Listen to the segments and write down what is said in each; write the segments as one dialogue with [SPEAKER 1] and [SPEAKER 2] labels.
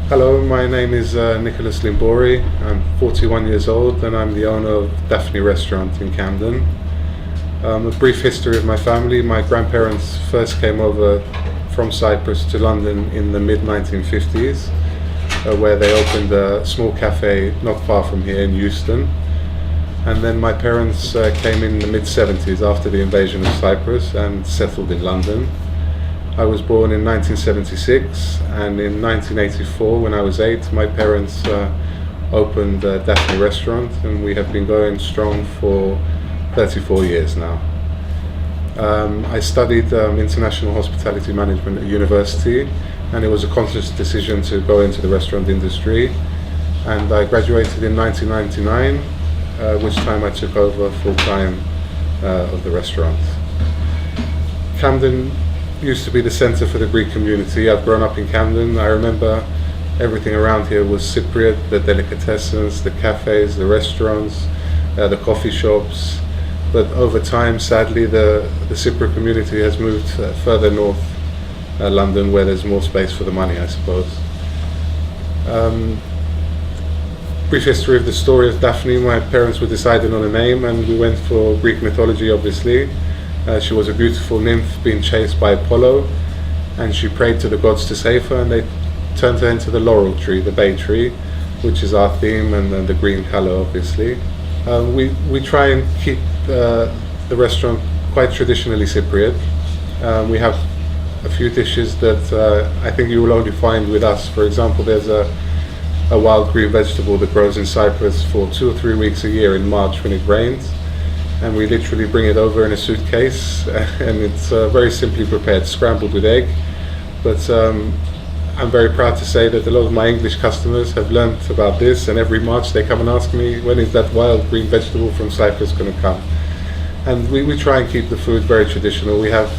[SPEAKER 1] Hello, my name is Nicholas Limbori. I'm 41 years old and I'm the owner of Daphne restaurant in Camden. A brief history of my family. My grandparents first came over from Cyprus to London in the mid-1950s, where they opened a small cafe not far from here in Euston. And then my parents came in the mid-70s after the invasion of Cyprus and settled in London. I was born in 1976, and in 1984, when I was 8, my parents opened Daphne restaurant, and we have been going strong for 34 years now. I studied international hospitality management at university, and it was a conscious decision to go into the restaurant industry. And I graduated in 1999, which time I took over full-time of the restaurant. Camden used to be the centre for the Greek community. I've grown up in Camden. I remember everything around here was Cypriot, the delicatessens, the cafes, the restaurants, the coffee shops. But over time, sadly, the Cypriot community has moved further north London, where there's more space for the money, I suppose. Brief history of the story of Daphne. My parents were deciding on a name, and we went for Greek mythology, obviously. She was a beautiful nymph being chased by Apollo, and she prayed to the gods to save her, and they turned her into the laurel tree, the bay tree, which is our theme, and then the green colour, obviously. We try and keep the restaurant quite traditionally Cypriot. We have a few dishes that I think you will only find with us. For example, there's a wild green vegetable that grows in Cyprus for 2 or 3 weeks a year in March when it rains. And we literally bring it over in a suitcase, and it's very simply prepared, scrambled with egg. But I'm very proud to say that a lot of my English customers have learnt about this, and every March they come and ask me, when is that wild green vegetable from Cyprus going to come? And we try and keep the food very traditional. We have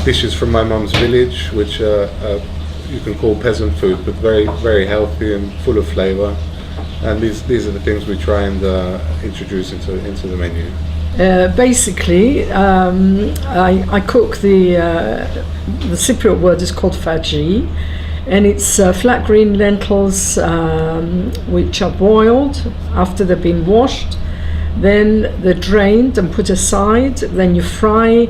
[SPEAKER 1] dishes from my mum's village, which you can call peasant food, but very, very healthy and full of flavour. And these are the things we try and introduce into the menu.
[SPEAKER 2] Basically, I cook the Cypriot word is called faji, and it's flat green lentils which are boiled after they've been washed. Then they're drained and put aside. Then you fry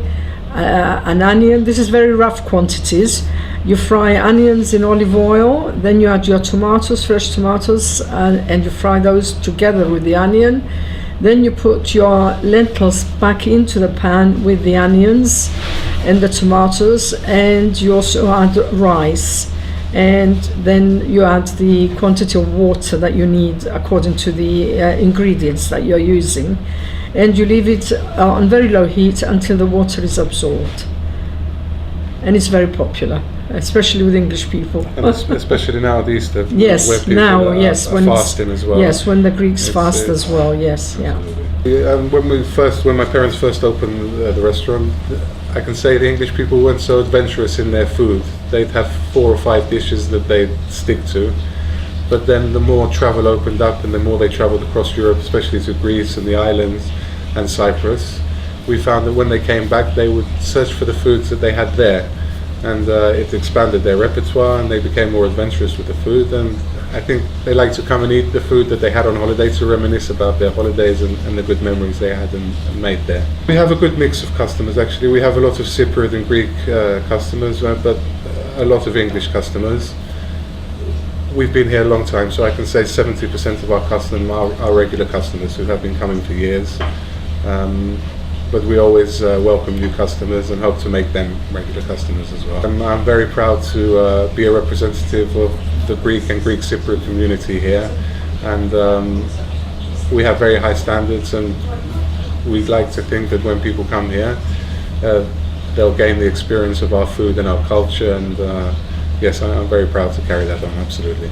[SPEAKER 2] an onion. This is very rough quantities. You fry onions in olive oil, then you add your tomatoes, fresh tomatoes, and you fry those together with the onion. Then you put your lentils back into the pan with the onions and the tomatoes, and you also add rice. And then you add the quantity of water that you need according to the ingredients that you're using. And you leave it on very low heat until the water is absorbed. And it's very popular, especially with English people.
[SPEAKER 1] And especially now at Easter,
[SPEAKER 2] yes,
[SPEAKER 1] where people
[SPEAKER 2] now,
[SPEAKER 1] are,
[SPEAKER 2] yes,
[SPEAKER 1] are fasting as well.
[SPEAKER 2] Yes, when the Greeks fast as well, yes, yeah.
[SPEAKER 1] When my parents first opened the restaurant, I can say the English people weren't so adventurous in their food. They'd have 4 or 5 dishes that they'd stick to. But then the more travel opened up and the more they traveled across Europe, especially to Greece and the islands and Cyprus, we found that when they came back, they would search for the foods that they had there, and it expanded their repertoire, and they became more adventurous with the food. And I think they like to come and eat the food that they had on holiday to reminisce about their holidays and the good memories they had and made there. We have a good mix of customers, actually. We have a lot of Cypriot and Greek customers, but a lot of English customers. We've been here a long time, so I can say 70% of our customers are regular customers who have been coming for years. But we always welcome new customers and hope to make them regular customers as well. I'm very proud to be a representative of the Greek and Greek Cypriot community here, and we have very high standards, and we'd like to think that when people come here they'll gain the experience of our food and our culture, and yes, I'm very proud to carry that on, absolutely.